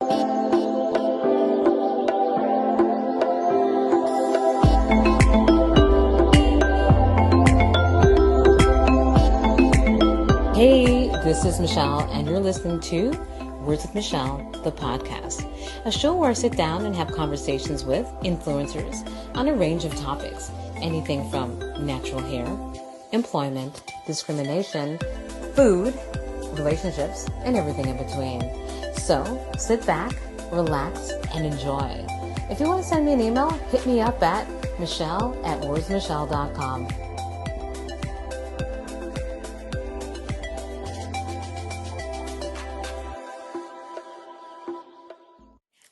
Hey, this is Michelle, and you're listening to Words with Michelle, the podcast, a show where I sit down and have conversations with influencers on a range of topics, anything from natural hair, employment, discrimination, food, relationships, and everything in between. So sit back, relax, and enjoy. If you want to send me an email, hit me up at michelle@wordsmichelle.com.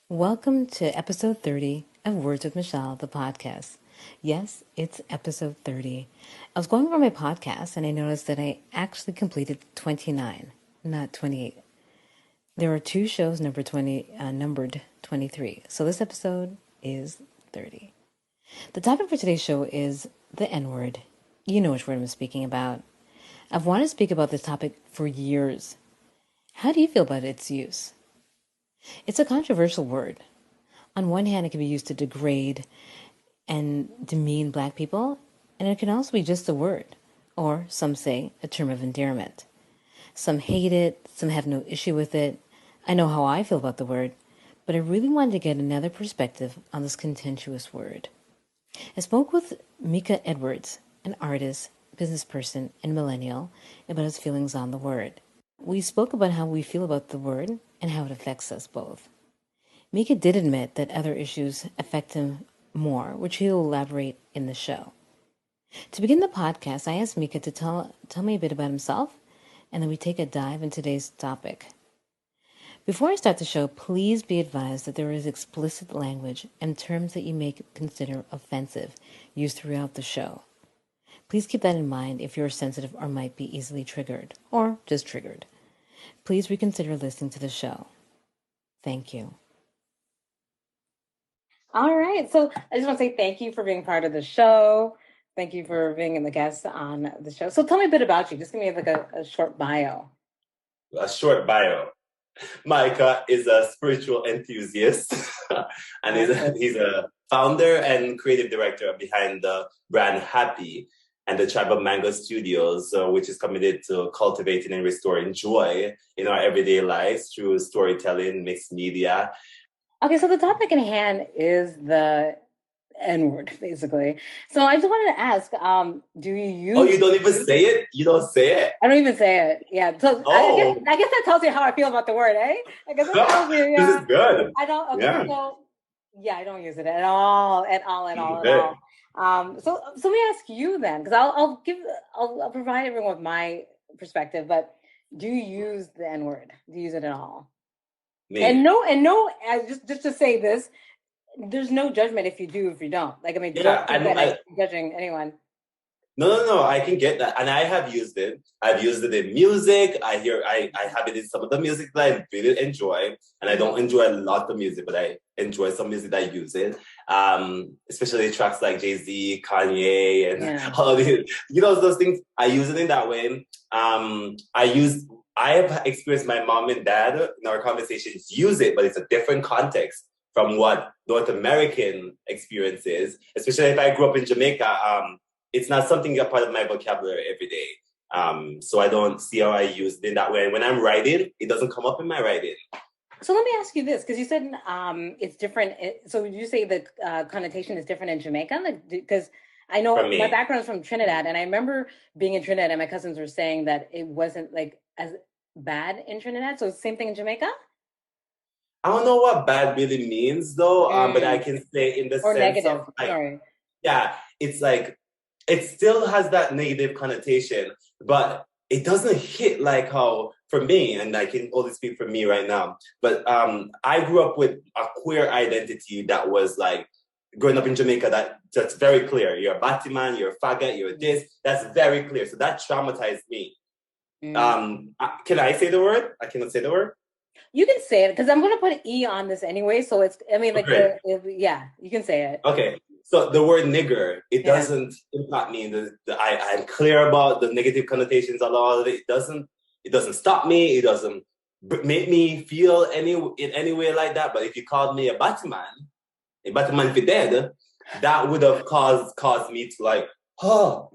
Welcome to episode 30 of Words with Michelle, the podcast. Yes, it's episode 30. I was going over my podcast and I noticed that I actually completed 29, not 28. There are two shows numbered 23. So this episode is 30. The topic for today's show is the N-word. You know which word I'm speaking about. I've wanted to speak about this topic for years. How do you feel about its use? It's a controversial word. On one hand, it can be used to degrade and demean Black people, and it can also be just a word, or some say a term of endearment. Some hate it, some have no issue with it. I know how I feel about the word, but I really wanted to get another perspective on this contentious word. I spoke with Micha Edwards, an artist, business person, and millennial, about his feelings on the word. We spoke about how we feel about the word and how it affects us both. Micha did admit that other issues affect him more, which he'll elaborate in the show. To begin the podcast, I asked Micha to tell me a bit about himself, and then we take a dive into today's topic. Before I start the show, please be advised that there is explicit language and terms that you may consider offensive used throughout the show. Please keep that in mind if you're sensitive or might be easily triggered, or just triggered. Please reconsider listening to the show. Thank you. All right. So I just want to say thank you for being part of the show. Thank you for being the guest on the show. So tell me a bit about you. Just give me like a short bio. A short bio. Micha is a spiritual enthusiast and he's a founder and creative director behind the brand Happy and the Tribe of Mango Studios, which is committed to cultivating and restoring joy in our everyday lives through storytelling, mixed media. Okay, so the topic in hand is the N-word, basically. So I just wanted to ask, do you use... Oh, you don't even say it? You don't say it? I don't even say it, yeah. So I guess that tells you how I feel about the word, eh? I guess that tells you, yeah. This is good. I don't, okay, yeah. So, yeah, I don't use it at all. So let me ask you then, because I'll provide everyone with my perspective, but do you use the N-word? Do you use it at all? Me. And no, just to say this, there's no judgment if you do, if you don't. Like, I mean, yeah, I'm judging anyone. No, I can get that. And I have used it. I've used it in music. I have it in some of the music that I really enjoy. And I don't enjoy a lot of music, but I enjoy some music that I use it. Especially tracks like Jay-Z, Kanye, and all of these, those things. I use it in that way. I have experienced my mom and dad in our conversations use it, but it's a different context from what North American experience is. Especially if I grew up in Jamaica, it's not something that's part of my vocabulary every day. So I don't see how I use it in that way. And when I'm writing, it doesn't come up in my writing. So let me ask you this, because you said it's different. So you say the connotation is different in Jamaica? Because I know my background is from Trinidad, and I remember being in Trinidad, and my cousins were saying that it wasn't like as bad in Trinidad. So same thing in Jamaica? I don't know what bad really means, though, but I can say in the sense negative. Of like, yeah, it's like, it still has that negative connotation, but it doesn't hit like how, for me, and I can only speak for me right now, but I grew up with a queer identity that was like, growing up in Jamaica, that's very clear. You're a Batman, you're a faggot, you're this. That's very clear. So that traumatized me. Can I say the word? I cannot say the word? You can say it, because I'm going to put an E on this anyway. So it's, I mean, like, okay. You can say it. Okay. So the word nigger, it doesn't impact me. I'm clear about the negative connotations of all of it. It doesn't stop me. It doesn't make me feel in any way like that. But if you called me a Batman for dead, that would have caused me to like, oh,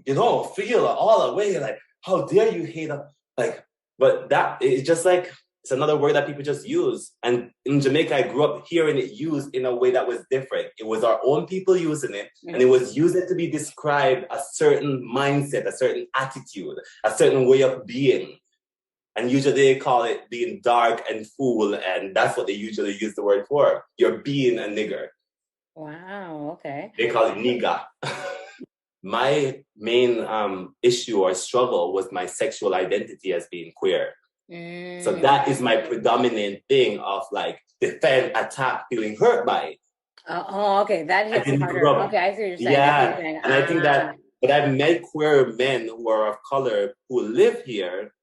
feel all the way like, how dare you hate her? Like, but that it's just like it's another word that people just use. And in Jamaica, I grew up hearing it used in a way that was different. It was our own people using it, and it was used to be described a certain mindset, a certain attitude, a certain way of being. And usually they call it being dark and fool, and that's what they usually use the word for. You're being a nigger. Wow, okay. They call it nigga. My main issue or struggle was my sexual identity as being queer. So that is my predominant thing of like defend, attack, feeling hurt by it. Okay, that hits harder. Okay, I see what you're saying. Yeah, and I think that, but I've met queer men who are of color who live here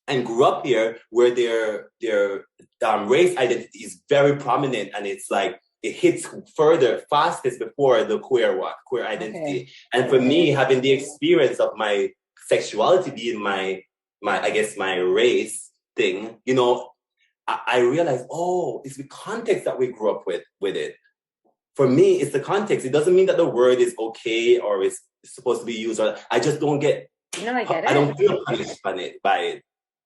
and grew up here where their race identity is very prominent, and it's like it hits fastest before the queer identity. Okay. And for me, having the experience of my sexuality being my I guess my race thing, I realized, oh, it's the context that we grew up with it. For me, it's the context. It doesn't mean that the word is okay or it's supposed to be used. Or I just don't get. I get it. I don't feel punished by it.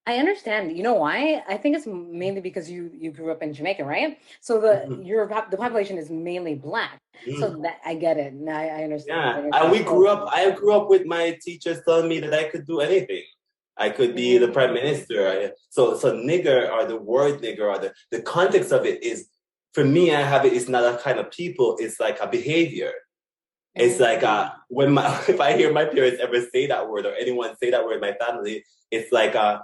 I understand. You know why? I think it's mainly because you grew up in Jamaica, right? So the population is mainly Black. So that I get it. I understand. Yeah, and I grew up with my teachers telling me that I could do anything. I could be the prime minister. So nigger, or the word nigger, or the context of it is, for me, I have it. It's not a kind of people. It's like a behavior. It's like if I hear my parents ever say that word, or anyone say that word in my family, it's like a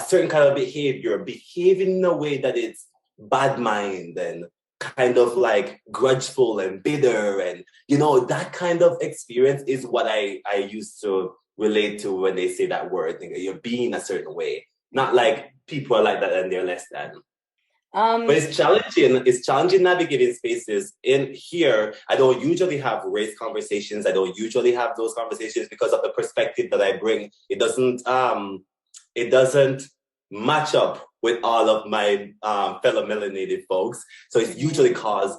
certain kind of behavior, behaving in a way that it's bad mind and kind of like grudgeful and bitter, and that kind of experience is what I used to relate to when they say that word. You're being a certain way, not like people are like that and they're less than. But it's challenging. It's challenging navigating spaces. In here, I don't usually have race conversations. I don't usually have those conversations because of the perspective that I bring. It doesn't match up with all of my fellow melanated folks. So it's usually caused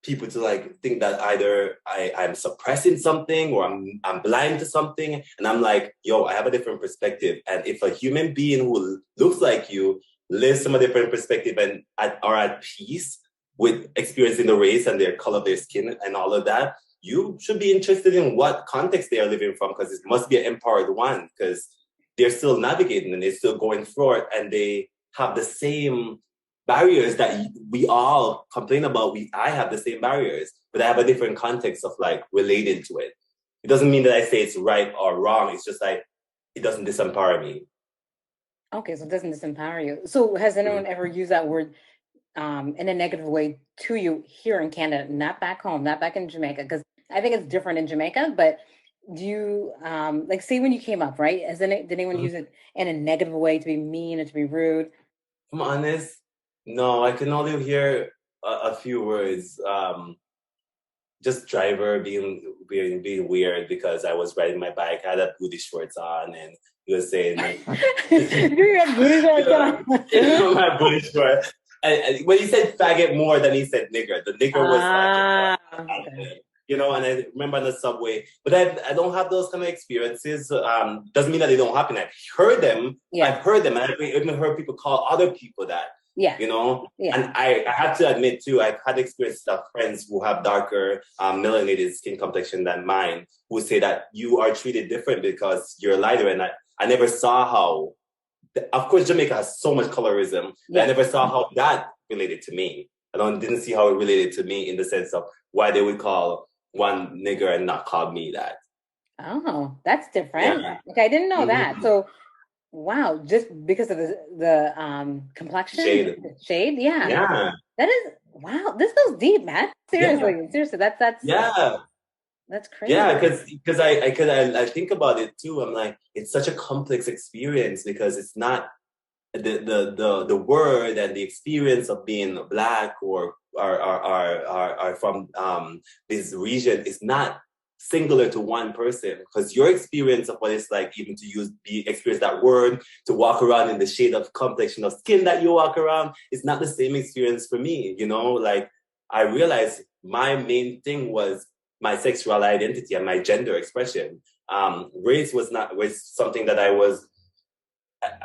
people to like think that either I'm suppressing something or I'm blind to something. And I'm like, yo, I have a different perspective. And if a human being who looks like you lives from a different perspective and are at peace with experiencing the race and their color of their skin and all of that, you should be interested in what context they are living from, because it must be an empowered one, because they're still navigating and they're still going through it, and they have the same barriers that we all complain about. I have the same barriers, but I have a different context of like relating to it. It doesn't mean that I say it's right or wrong. It's just like, it doesn't disempower me. Okay, so it doesn't disempower you. So has anyone ever used that word in a negative way to you here in Canada, not back home, not back in Jamaica? Because I think it's different in Jamaica, but do you, like, say when you came up, right? Did anyone use it in a negative way to be mean or to be rude? I'm honest. No, I can only hear a few words. Just driver being weird because I was riding my bike. I had a booty shorts on, and he was saying, "You have booty shorts on." My booty shorts. And when he said faggot more than he said nigger, the nigger was like, okay. And I remember on the subway, but I don't have those kind of experiences. Doesn't mean that they don't happen. I've heard them. Yeah. I've heard them, and I've even heard people call other people that. Yeah. Yeah. And I have to admit too, I've had experiences of friends who have darker melanated skin complexion than mine, who say that you are treated different because you're lighter. And I never saw how, of course, Jamaica has so much colorism. Yeah. I never saw how that related to me. Didn't see how it related to me in the sense of why they would call one nigger and not call me that. Oh, that's different. Yeah. Okay, I didn't know that. So, wow, just because of the complexion shade, yeah. Yeah. That is, wow, this goes deep, Matt. Seriously, that's yeah. That's crazy. Yeah, because I think about it too. I'm like, it's such a complex experience because it's not the word and the experience of being Black or from this region is not singular to one person, because your experience of what it's like even to experience that word, to walk around in the shade of complexion of skin that you walk around, is not the same experience for me. Like I realized my main thing was my sexual identity and my gender expression. Race was something that I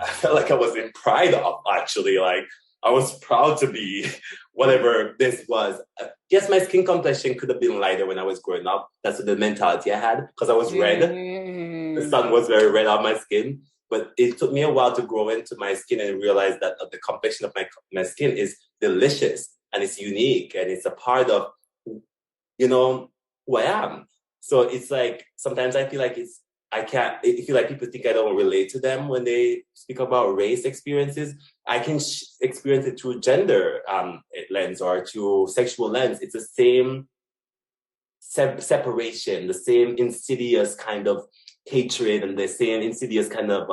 felt like I was in pride of, actually. Like I was proud to be whatever this was. Yes, my skin complexion could have been lighter when I was growing up. That's the mentality I had, because I was red. The sun was very red on my skin. But it took me a while to grow into my skin and realize that the complexion of my skin is delicious and it's unique and it's a part of, who I am. So it's like, sometimes I feel like I feel like people think I don't relate to them when they speak about race experiences. I can experience it through gender lens or through sexual lens. It's the same separation, the same insidious kind of hatred, and the same insidious kind of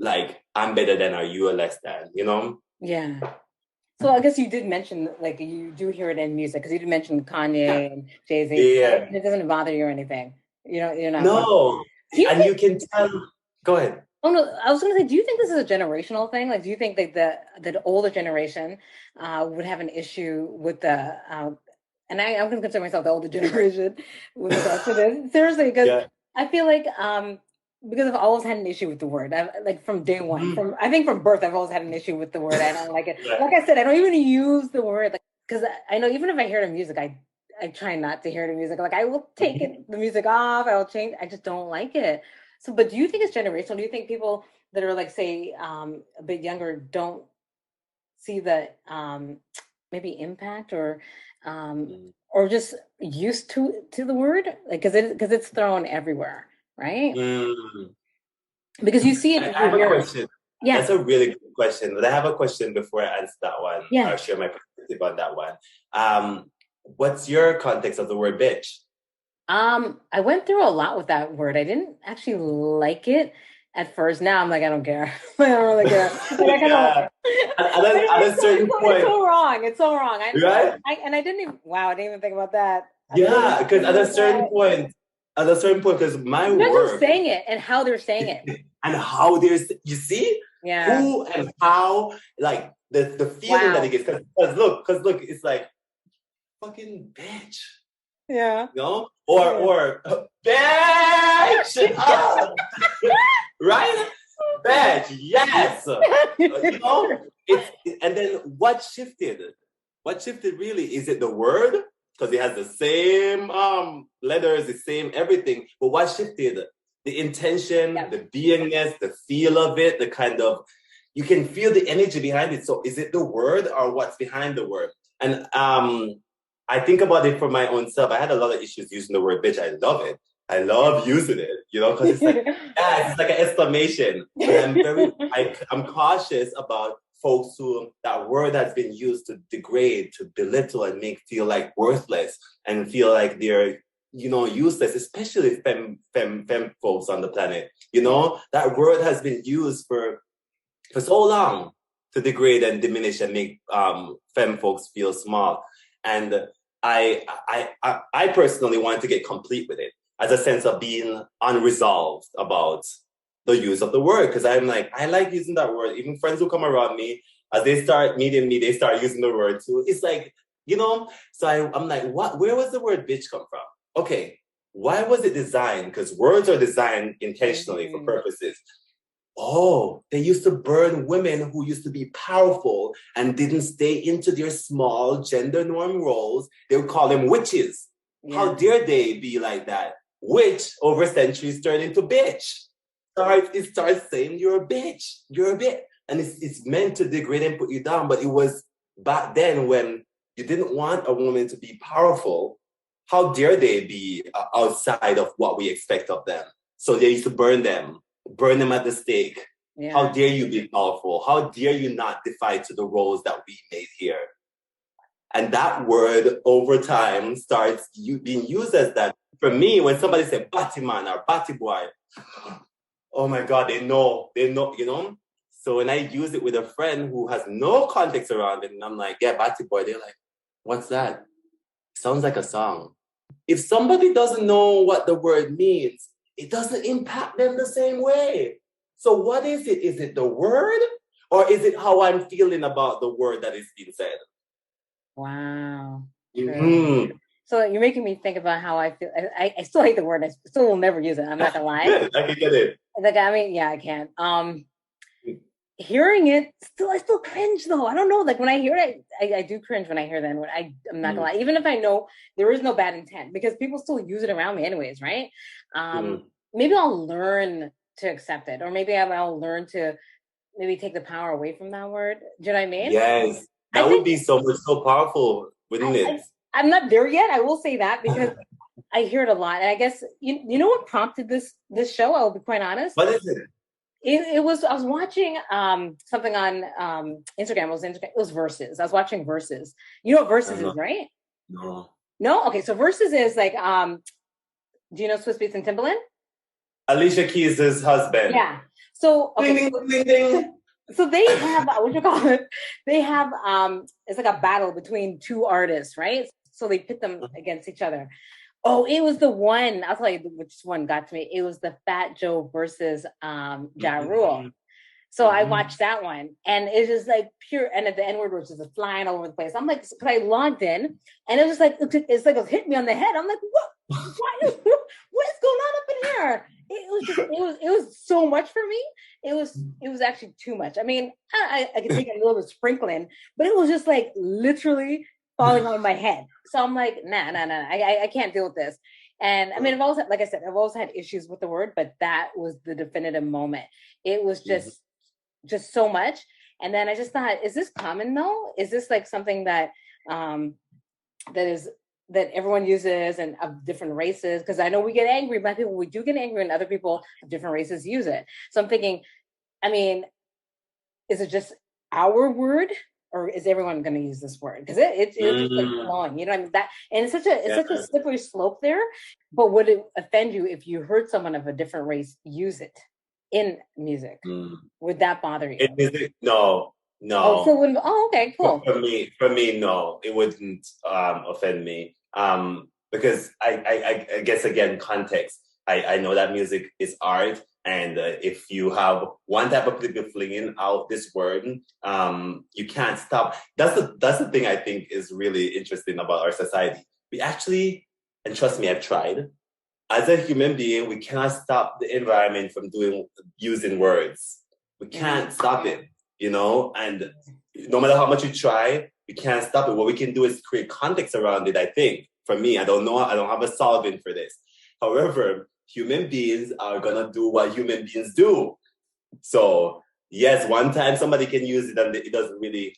like, I'm better than or you are less than, Yeah. So I guess you did mention, like, you do hear it in music, because you did mention Kanye and Jay-Z. Yeah. And it doesn't bother you or anything. You're not. No. You can tell. Go ahead. Oh no, I was going to say, do you think this is a generational thing? Like, do you think that the older generation would have an issue with the and I'm going to consider myself the older generation with regards to this, seriously, because I feel like because I've always had an issue with the word. Like from day one, I think from birth, I've always had an issue with the word. I don't like it. Like I said, I don't even use the word, because I know even if I hear the music, I try not to hear the music. Like I will take the music off. I will change. I just don't like it. So, but do you think it's generational? Do you think people that are, like, say, a bit younger don't see the maybe impact or just used to the word, like, because it's thrown everywhere, right? Because you see it. I have a question. Yeah, that's a really good question. But I have a question before I answer that one. Yeah, I'll share my perspective on that one. What's your context of the word bitch? I went through a lot with that word. I didn't actually like it at first. Now I'm like, I don't care. I don't really care. Like, at a certain point, it's so wrong. It's so wrong. Right? I didn't even. Wow, I didn't even think about that. Yeah, because at a certain point, because my word, saying it and how they're saying it, and how you see, who and how, like the feeling that it gets. Because look, it's like fucking bitch. Yeah. No? Or bitch! Right? Bitch, yes! And then what shifted? What shifted really? Is it the word? Because it has the same letters, the same everything. But what shifted? The intention, the beingness, the feel of it, the kind of, you can feel the energy behind it. So is it the word or what's behind the word? And I think about it for my own self. I had a lot of issues using the word bitch. I love it. I love using it, because it's like, it's like an exclamation. But I'm cautious about folks who that word has been used to degrade, to belittle, and make feel like worthless and feel like they're, useless, especially femme folks on the planet. That word has been used for so long to degrade and diminish and make femme folks feel small. And I personally want to get complete with it, as a sense of being unresolved about the use of the word. Because I'm like, I like using that word. Even friends who come around me, as they start meeting me, they start using the word too. It's like, so I'm like, where was the word bitch come from? Okay, why was it designed? Because words are designed intentionally for purposes. Oh, they used to burn women who used to be powerful and didn't stay into their small gender norm roles. They would call them witches. Yeah. How dare they be like that? Witch over centuries turned into bitch. It starts saying you're a bitch. You're a bitch. And it's meant to degrade and put you down. But it was back then when you didn't want a woman to be powerful. How dare they be outside of what we expect of them? So they used to burn them at the stake. Yeah. How dare you be powerful? How dare you not defy to the roles that we made here? And that word over time starts being used as that. For me, when somebody says batty man or batty boy, oh my God, they know, So when I use it with a friend who has no context around it, and I'm like, yeah, batty boy, they're like, what's that? Sounds like a song. if somebody doesn't know what the word means, it doesn't impact them the same way. So what is it? Is it the word, or is it how I'm feeling about the word that is being said? Wow. True. Mm-hmm. So you're making me think about how I feel. I still hate the word. I still will never use it. I'm not gonna lie. I can get it. Like, I mean, yeah, I can. Hearing it, I still cringe though. I don't know. Like when I hear it, I do cringe when I hear that. I'm not gonna lie. Even if I know there is no bad intent, because people still use it around me anyways, right? Maybe I'll learn to accept it, or maybe I'll learn to maybe take the power away from that word. Do you know what I mean? Yes, that would be so powerful, wouldn't it? I'm not there yet. I will say that because I hear it a lot, and I guess you know what prompted this show. I'll be quite honest. What is it? It was, I was watching something on Instagram. It was Versus. I was watching Versus. You know what Versus is, right? No. Okay, so Versus is like do you know Swiss Beats and Timbaland? Alicia Keys' husband. Yeah. So okay. Ding, ding. So they have what you call it? They have it's like a battle between two artists, right? So they pit them against each other. Oh, it was the one. I'll tell you which one got to me. It was the Fat Joe versus Ja Rule. So I watched that one, and it's just like pure. And at the N word was just flying all over the place. I'm like, because I logged in, and it was just like it's like it hit me on the head. I'm like, what? What is going on up in here? It was so much for me. It was actually too much. I mean, I could take a little bit of sprinkling, but it was just like literally falling on my head. So I'm like, nah. I can't deal with this. And I mean, I've always had issues with the word, but that was the definitive moment. It was just so much. And then I just thought, is this common though? Is this like something that that everyone uses and of different races? Because I know we get angry, Black people, we do get angry, and other people of different races use it. So I'm thinking, I mean, is it just our word, or is everyone going to use this word? Because it's just like long, you know what I mean? That, and it's such a slippery slope there. But would it offend you if you heard someone of a different race use it in music? Would that bother you? In music, no. Oh, so okay, cool. For me, no, it wouldn't offend me. Because I guess again, context. I know that music is art, and if you have one type of people flinging out this word, you can't stop. That's the thing I think is really interesting about our society. We actually, and trust me, I've tried. As a human being, we cannot stop the environment from using words. We can't stop it, you know, and no matter how much you try, we can't stop it. What we can do is create context around it, I think. For me, I don't know. I don't have a solvent for this. However, human beings are going to do what human beings do. So, yes, one time somebody can use it and it doesn't really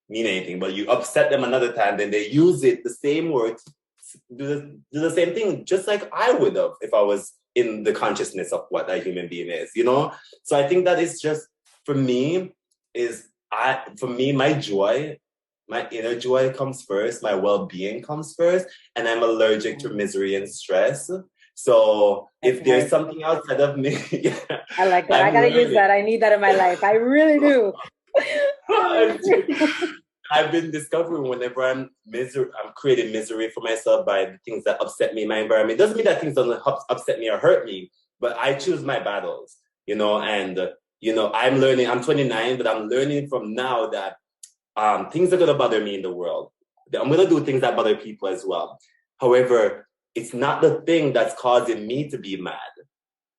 mean anything, but you upset them another time, then they use it, the same words, do the same thing, just like I would have if I was in the consciousness of what a human being is, you know? So I think that is just, for me, my joy, my inner joy comes first, my well-being comes first, and I'm allergic to misery and stress. So if there's something outside of me, I like that. I gotta use that. I need that in my life. I really do. I've been discovering whenever I'm creating misery for myself by the things that upset me in my environment. It doesn't mean that things don't upset me or hurt me, but I choose my battles, you know, and you know, I'm 29, but I'm learning from now that things are going to bother me in the world. I'm going to do things that bother people as well. However, it's not the thing that's causing me to be mad.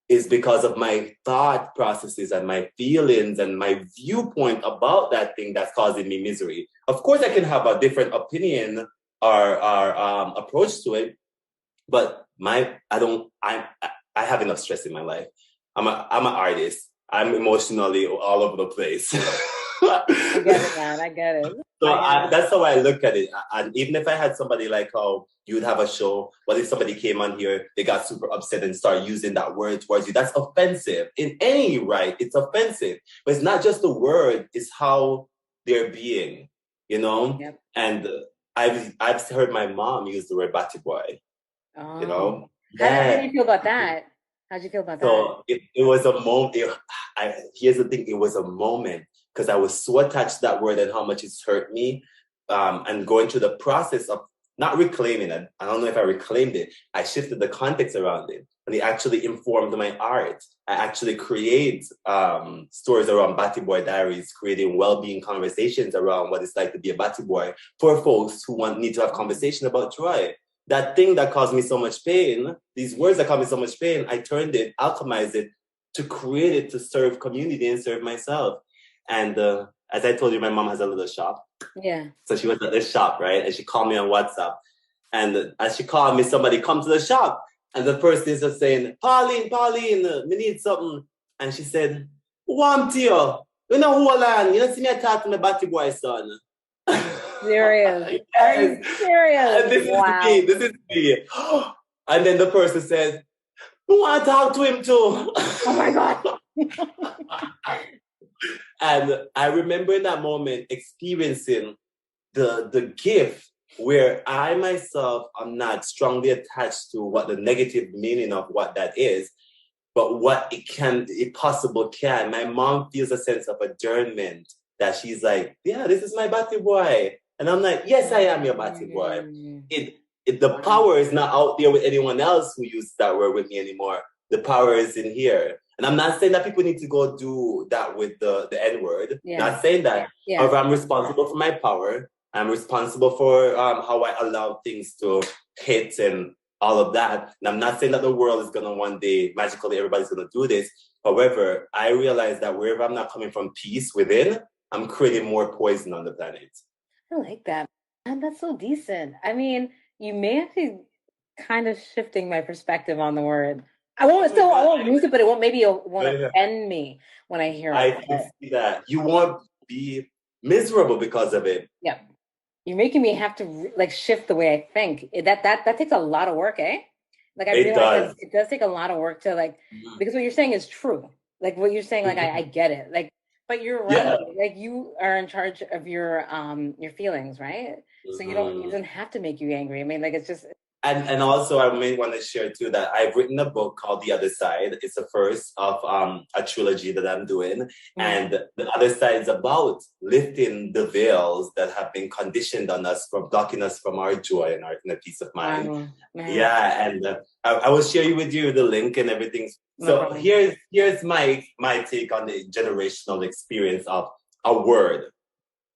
It's because of my thought processes and my feelings and my viewpoint about that thing that's causing me misery. Of course, I can have a different opinion or approach to it, but I have enough stress in my life. I'm an artist. I'm emotionally all over the place. I get it, man. I get it. So that's how I look at it. And even if I had somebody like how you'd have a show, what if somebody came on here, they got super upset and start using that word towards you? That's offensive. In any right, it's offensive. But it's not just the word, it's how they're being, you know? Yep. And I've heard my mom use the word batty boy, you know? How do you feel about that? How'd you feel about that? So it was a moment. Here's the thing. It was a moment because I was so attached to that word and how much it's hurt me. And going through the process of not reclaiming it. I don't know if I reclaimed it. I shifted the context around it, and it actually informed my art. I actually create stories around Batty Boy Diaries, creating well-being conversations around what it's like to be a Batty Boy for folks who need to have conversation about joy. That thing that caused me so much pain, these words that caused me so much pain, I turned it, alchemized it to create it to serve community and serve myself. And as I told you, my mom has a little shop. Yeah. So she was at this shop, right? And she called me on WhatsApp. And as she called me, somebody come to the shop. And the person is just saying, Pauline, we need something. And she said, who am to you? You know who I am? You don't see me talk to my Batty Boy son. Serious? Yes. Are you serious? And this is me. And then the person says, who want to talk to him too? Oh my God. And I remember in that moment experiencing the gift where I myself am not strongly attached to what the negative meaning of what that is, but what it possible can. My mom feels a sense of adjournment that she's like, yeah, this is my Batty Boy. And I'm like, yes, I am your Batty Boy. The power is not out there with anyone else who uses that word with me anymore. The power is in here. And I'm not saying that people need to go do that with the N-word. Yeah. Not saying that. Yeah. However, I'm responsible for my power. I'm responsible for how I allow things to hit and all of that. And I'm not saying that the world is going to one day, magically, everybody's going to do this. However, I realize that wherever I'm not coming from peace within, I'm creating more poison on the planet. I like that. And that's so decent. I mean, you may have to kind of shifting my perspective on the word. I won't use it, but it won't offend me when I hear it. I can see that. You won't be miserable because of it. Yeah. You're making me have to shift the way I think. That takes a lot of work, eh? Like I realize it does take a lot of work to because what you're saying is true. Like what you're saying, I get it. But you're right. Yeah. Like you are in charge of your feelings, right? So you don't have to make you angry. I mean, it's just. And also I may want to share too that I've written a book called The Other Side. It's the first of a trilogy that I'm doing. Mm-hmm. And the other side is about lifting the veils that have been conditioned on us from blocking us from our joy and our inner peace of mind. Mm-hmm. Yeah, and I will share with you the link and everything. So here's my take on the generational experience of a word.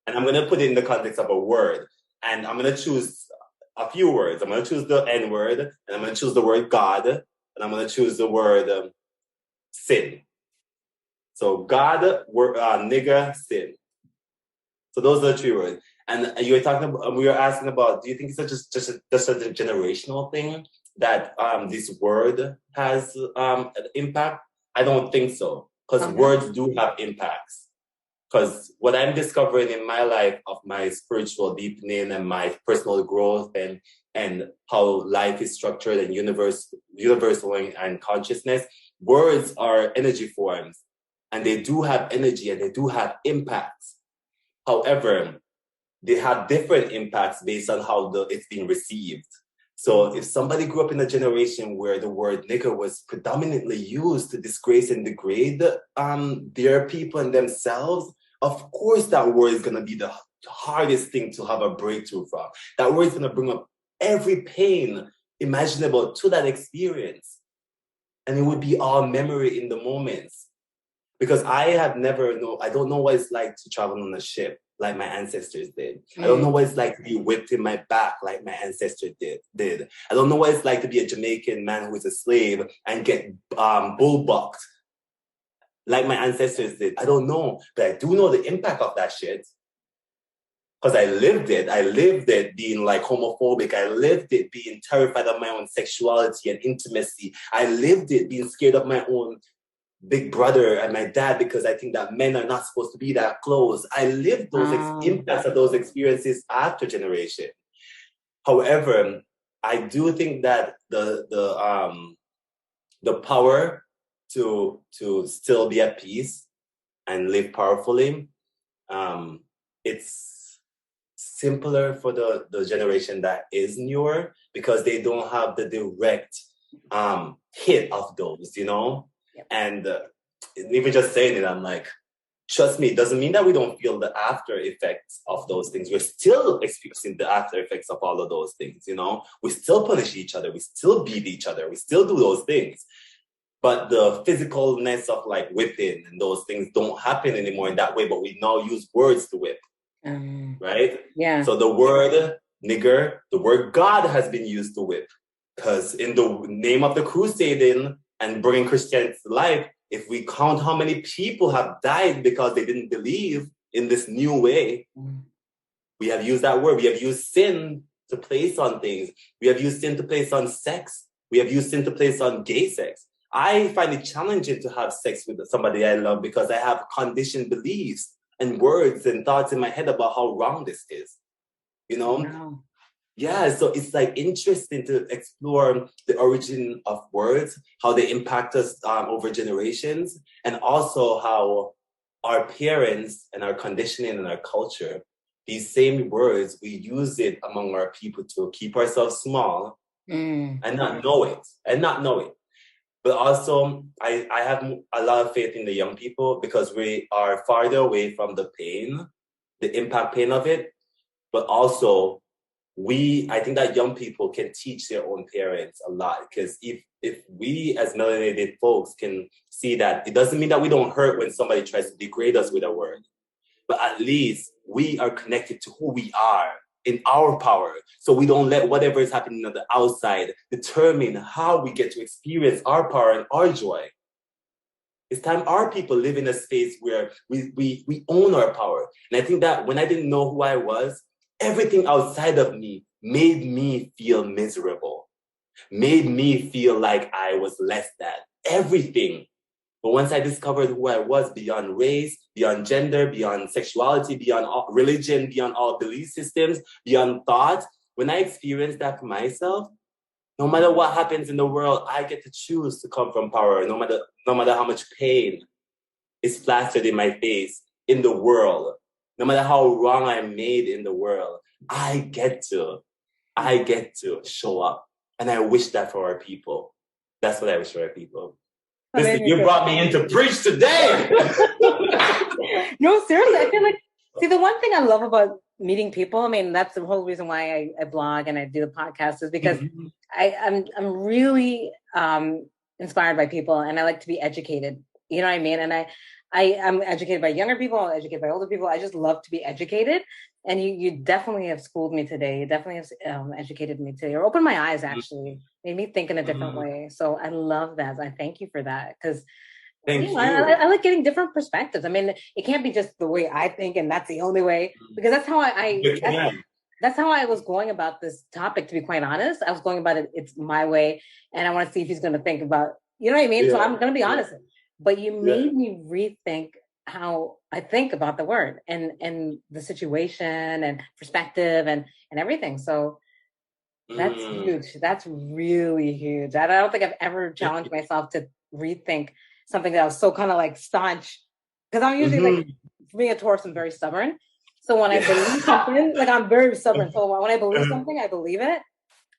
And I'm going to put it in the context of a word. And I'm going to choose a few words. I'm going to choose the N-word, and I'm going to choose the word God, and I'm going to choose the word sin. So God, nigger, sin. So those are the 3 words. And you were talking about, we were asking about, do you think it's just a generational thing that this word has an impact? I don't think so, because words do have impacts. Because what I'm discovering in my life of my spiritual deepening and my personal growth and how life is structured and universal and consciousness, words are energy forms, and they do have energy and they do have impacts. However, they have different impacts based on how it's being received. So if somebody grew up in a generation where the word nigger was predominantly used to disgrace and degrade their people and themselves, of course, that word is going to be the hardest thing to have a breakthrough from. That word is going to bring up every pain imaginable to that experience. And it would be all memory in the moments. Because I don't know what it's like to travel on a ship like my ancestors did. I don't know what it's like to be whipped in my back like my ancestors did. I don't know what it's like to be a Jamaican man who is a slave and get bull-bucked like my ancestors did. I don't know, but I do know the impact of that shit. Because I lived it. I lived it being homophobic. I lived it being terrified of my own sexuality and intimacy. I lived it being scared of my own big brother and my dad because I think that men are not supposed to be that close. I lived those impacts of those experiences after generation. However, I do think that the power to still be at peace and live powerfully, it's simpler for the generation that is newer because they don't have the direct hit of those, Yep. And even just saying it, I'm like trust me, it doesn't mean that we don't feel the after effects of those things. We're still experiencing the after effects of all of those things, you know? We still punish each other. We still beat each other. We still do those things. But the physicalness of like whipping and those things don't happen anymore in that way. But we now use words to whip, right? Yeah. So the word nigger, the word God has been used to whip. Because in the name of the crusading and bringing Christianity to life, if we count how many people have died because they didn't believe in this new way, we have used that word. We have used sin to place on things. We have used sin to place on sex. We have used sin to place on gay sex. I find it challenging to have sex with somebody I love because I have conditioned beliefs and words and thoughts in my head about how wrong this is. You know? Wow. Yeah, so it's like interesting to explore the origin of words, how they impact us over generations, and also how our parents and our conditioning and our culture, these same words, we use it among our people to keep ourselves small and not know it. But also, I have a lot of faith in the young people because we are farther away from the pain, the impact pain of it, but also I think that young people can teach their own parents a lot, because if we as melanated folks can see that, it doesn't mean that we don't hurt when somebody tries to degrade us with a word, but at least we are connected to who we are in our power, so we don't let whatever is happening on the outside determine how we get to experience our power and our joy. It's time our people live in a space where we own our power. And I think that when I didn't know who I was, everything outside of me made me feel miserable, made me feel like I was less than, everything. But once I discovered who I was beyond race, beyond gender, beyond sexuality, beyond all religion, beyond all belief systems, beyond thought, when I experienced that for myself, no matter what happens in the world, I get to choose to come from power, no matter how much pain is plastered in my face in the world. No matter how wrong I'm made in the world, I get to show up. And I wish that for our people. That's what I wish for our people. Listen, you brought me in to preach today. No, seriously, I feel like, see, the one thing I love about meeting people, I mean, that's the whole reason why I blog and I do the podcast, is because I'm really inspired by people, and I like to be educated. You know what I mean? And I'm educated by younger people, I'm educated by older people. I just love to be educated. And you definitely have schooled me today. You definitely have educated me today, or opened my eyes, actually, made me think in a different way. So I love that. I thank you for that, because I like getting different perspectives. I mean, it can't be just the way I think, and that's the only way, because that's how that's how I was going about this topic, to be quite honest. I was going about it, it's my way, and I want to see if he's going to think about, you know what I mean? Yeah. So I'm going to be honest. But you made me rethink how I think about the word and the situation and perspective and everything. So that's huge. That's really huge. I don't think I've ever challenged myself to rethink something that was so kind of like staunch, because I'm usually like, being a Taurus, I'm very stubborn. So when I believe something, like, I'm very stubborn. So when I believe something, I believe it.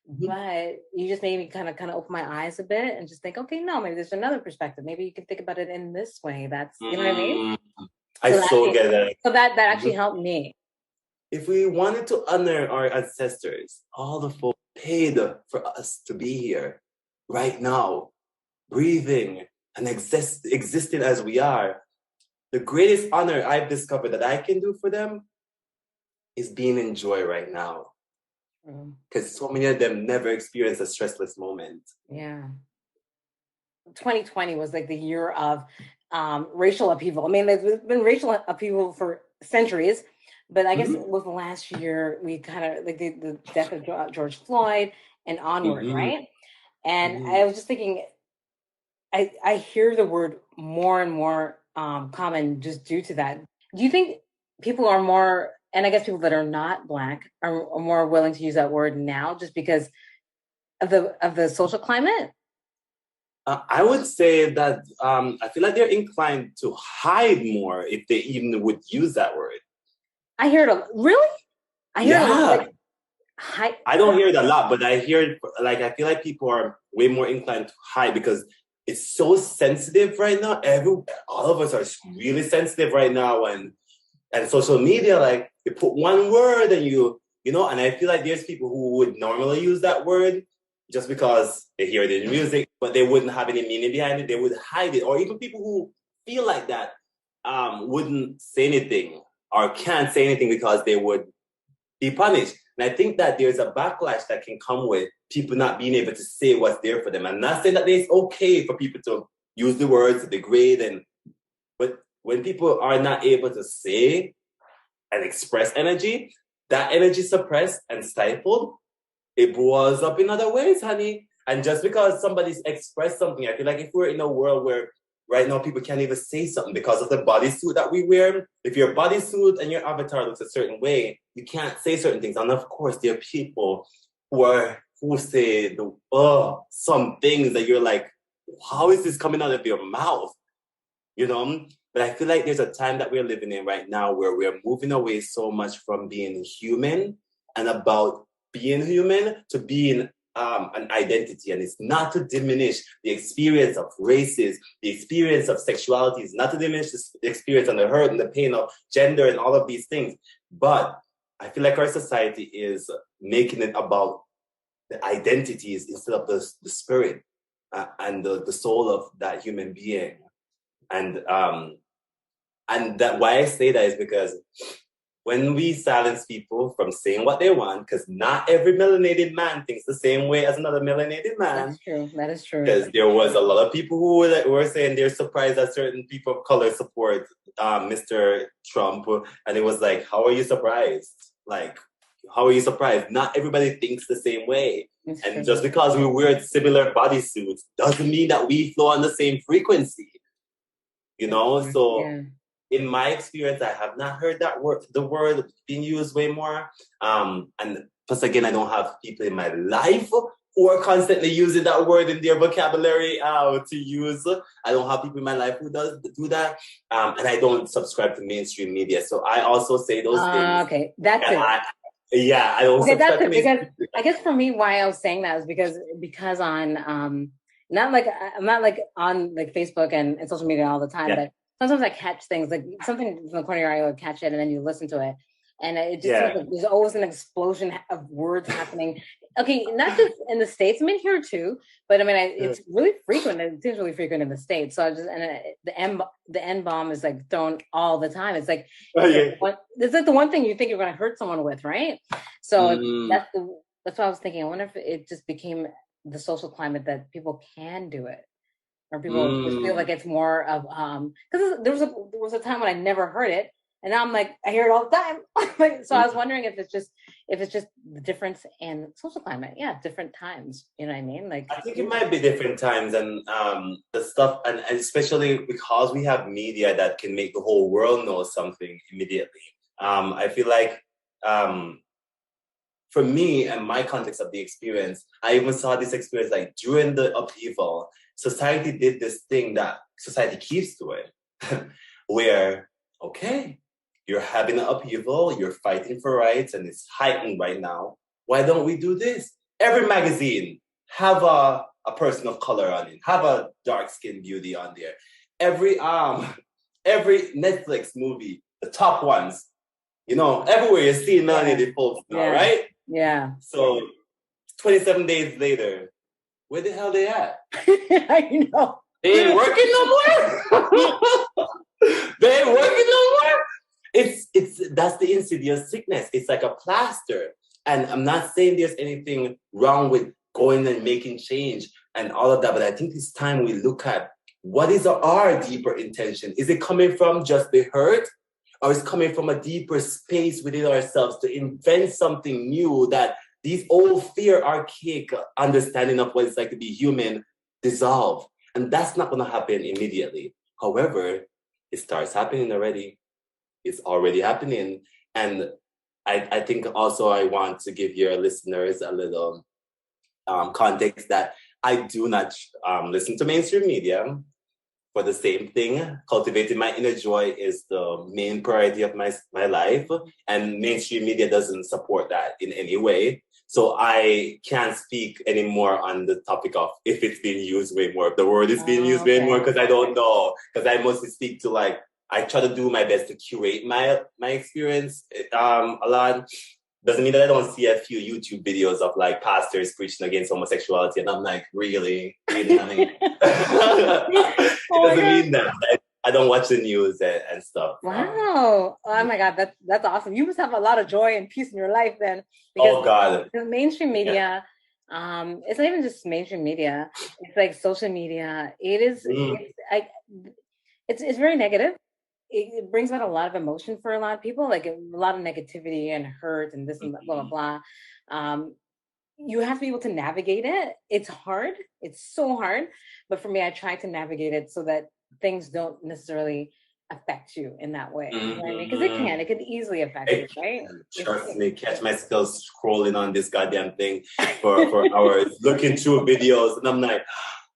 But you just made me kind of open my eyes a bit and just think, okay, no, maybe there's another perspective. Maybe you can think about it in this way. That's, you know what I mean? I so get that. So that actually helped me. If we wanted to honor our ancestors, all the folks paid for us to be here right now, breathing and existing as we are, the greatest honor I've discovered that I can do for them is being in joy right now. Because so many of them never experienced a stressless moment. Yeah. 2020 was like the year of racial upheaval. I mean, there's been racial upheaval for centuries, but I guess with the last year, we kind of, like, the death of George Floyd and onward, right? And I was just thinking, I hear the word more and more common just due to that. Do you think people are more, and I guess people that are not Black are more willing to use that word now just because of the social climate? I would say that I feel like they're inclined to hide more if they even would use that word. I hear it really? I hear it like, I don't hear it a lot, but I hear it, like, I feel like people are way more inclined to hide because it's so sensitive right now. All of us are really sensitive right now, and social media, like you put one word and and I feel like there's people who would normally use that word just because they hear it in music, but they wouldn't have any meaning behind it. They would hide it, or even people who feel like that wouldn't say anything or can't say anything because they would be punished. And I think that there's a backlash that can come with people not being able to say what's there for them. I'm not saying that it's okay for people to use the words to degrade, but when people are not able to say and express energy, that energy suppressed and stifled, it boils up in other ways, honey. And just because somebody's expressed something, I feel like if we're in a world where right now people can't even say something because of the bodysuit that we wear, if your bodysuit and your avatar looks a certain way, you can't say certain things. And of course, there are people who say some things that you're like, how is this coming out of your mouth? But I feel like there's a time that we're living in right now where we're moving away so much from being human and about being human to being an identity. And it's not to diminish the experience of races, the experience of sexuality, it's not to diminish the experience and the hurt and the pain of gender and all of these things. But I feel like our society is making it about the identities instead of the spirit and the soul of that human being. And that why I say that is because when we silence people from saying what they want, because not every melanated man thinks the same way as another melanated man. That's true. That is true. Because there was a lot of people who were saying they're surprised that certain people of color support Mr. Trump. And it was like, how are you surprised? Like, how are you surprised? Not everybody thinks the same way. That's and true. Just because we wear similar bodysuits doesn't mean that we flow on the same frequency. So yeah. In my experience, I have not heard the word being used way more. And plus, again, I don't have people in my life who are constantly using that word in their vocabulary to use. I don't have people in my life who do that. And I don't subscribe to mainstream media. So I also say those things. Okay, that's it. I don't subscribe to mainstream media. I guess for me, why I was saying that is because on... I'm not like on like Facebook and social media all the time, but sometimes I catch things like something from the corner of your eye, I would catch it, and then you listen to it, and it just seems like there's always an explosion of words happening. Okay, not just in the States, I mean here too, but I mean it's really frequent. It seems really frequent in the States. So the N bomb is like thrown all the time. It's like it's like the one thing you think you're going to hurt someone with, right? So that's what I was thinking. I wonder if it just became the social climate that people can do it, or people just feel like it's more of because there was a time when I never heard it, and now I'm like I hear it all the time. So I was wondering if it's just the difference in social climate. Yeah, different times. You know what I mean? Like I think it might be different times, and the stuff, and especially because we have media that can make the whole world know something immediately. I feel like. For me and my context of the experience, I even saw this experience like during the upheaval, society did this thing that society keeps doing, where, okay, you're having an upheaval, you're fighting for rights, and it's heightened right now. Why don't we do this? Every magazine have a person of color on it, have a dark-skinned beauty on there. Every Netflix movie, the top ones, everywhere you're seeing melanated folks now, right? Yeah. So 27 days later, where the hell they at? I know. They ain't working no more. They ain't working no more. That's the insidious sickness. It's like a plaster. And I'm not saying there's anything wrong with going and making change and all of that, but I think it's time we look at what is our deeper intention. Is it coming from just the hurt? Or is coming from a deeper space within ourselves to invent something new that these old archaic understanding of what it's like to be human dissolve. And that's not going to happen immediately. However, it starts happening already. It's already happening. And I think also I want to give your listeners a little context that I do not listen to mainstream media. For the same thing, cultivating my inner joy is the main priority of my life, and mainstream media doesn't support that in any way. So I can't speak anymore on the topic of if it's being used way more, if the word is being used way more, because I don't know. Because I mostly speak to like, I try to do my best to curate my experience a lot. Doesn't mean that I don't see a few YouTube videos of like pastors preaching against homosexuality, and I'm like, really, really, I mean, it doesn't mean that. I don't watch the news and stuff. Wow! Oh my God, that's awesome. You must have a lot of joy and peace in your life then, because oh God, the mainstream media. Yeah. It's not even just mainstream media. It's like social media. It is. It's very negative. It brings out a lot of emotion for a lot of people, like a lot of negativity and hurt and this and blah blah blah. You have to be able to navigate it. It's hard. It's so hard. But for me, I try to navigate it so that things don't necessarily affect you in that way. You know what I mean? Because it could easily affect you, right? Trust me, catch myself scrolling on this goddamn thing for hours, looking through videos, and I'm like,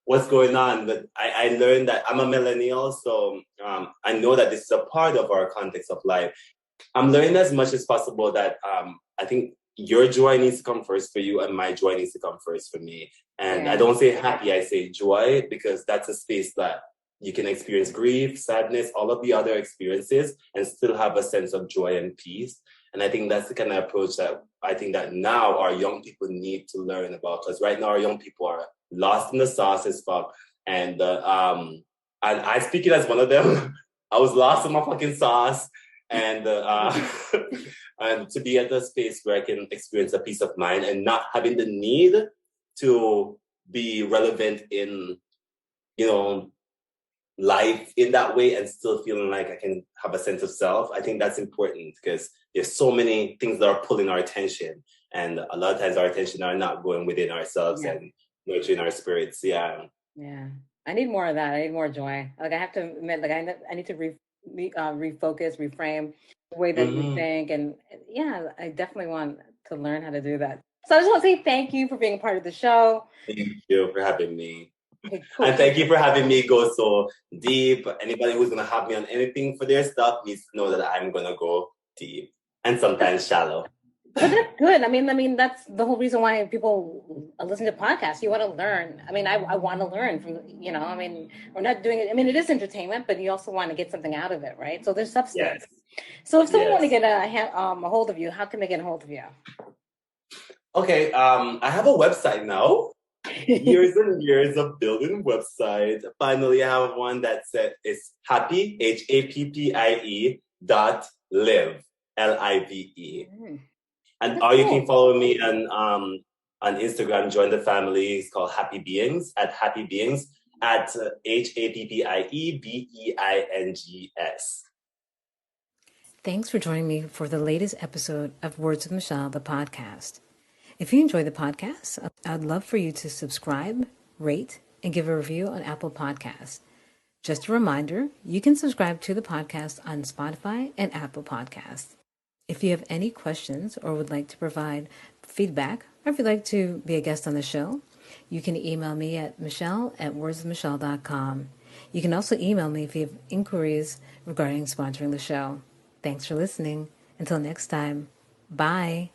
what's going on? But I learned that I'm a millennial, so I know that this is a part of our context of life. I'm learning as much as possible that I think your joy needs to come first for you and my joy needs to come first for me. And I don't say happy, I say joy, because that's a space that you can experience grief, sadness, all of the other experiences and still have a sense of joy and peace. And I think that's the kind of approach that I think that now our young people need to learn about, because right now our young people are lost in the sauce as fuck. And I speak it as one of them. I was lost in my fucking sauce. And and to be at the space where I can experience a peace of mind and not having the need to be relevant in, life in that way and still feeling like I can have a sense of self. I think that's important because there's so many things that are pulling our attention. And a lot of times our attention are not going within ourselves and nurturing our spirits. Yeah. Yeah. I need more of that. I need more joy. Like I have to admit, like I need to refocus, reframe the way that we think. And I definitely want to learn how to do that. So I just want to say thank you for being a part of the show. Thank you for having me. Okay, cool. And thank you for having me go so deep. Anybody who's going to have me on anything for their stuff needs to know that I'm going to go deep and sometimes shallow. But that's good. I mean, that's the whole reason why people listen to podcasts. You want to learn. I mean, I want to learn from, we're not doing it. I mean, it is entertainment, but you also want to get something out of it, right? So there's substance. Yes. So if someone want to get a hold of you, how can they get a hold of you? Okay. I have a website now. Years and years of building website. Finally, I have one that said it's happy, HAPPIE .live, LIVE. And or you can follow me on Instagram, join the family. It's called Happy Beings at Happy Beings at HAPPIEBEINGS. Thanks for joining me for the latest episode of Words with Michelle, the podcast. If you enjoy the podcast, I'd love for you to subscribe, rate, and give a review on Apple Podcasts. Just a reminder, you can subscribe to the podcast on Spotify and Apple Podcasts. If you have any questions or would like to provide feedback, or if you'd like to be a guest on the show, you can email me at michelle@wordswithmichelle.com. You can also email me if you have inquiries regarding sponsoring the show. Thanks for listening. Until next time, bye.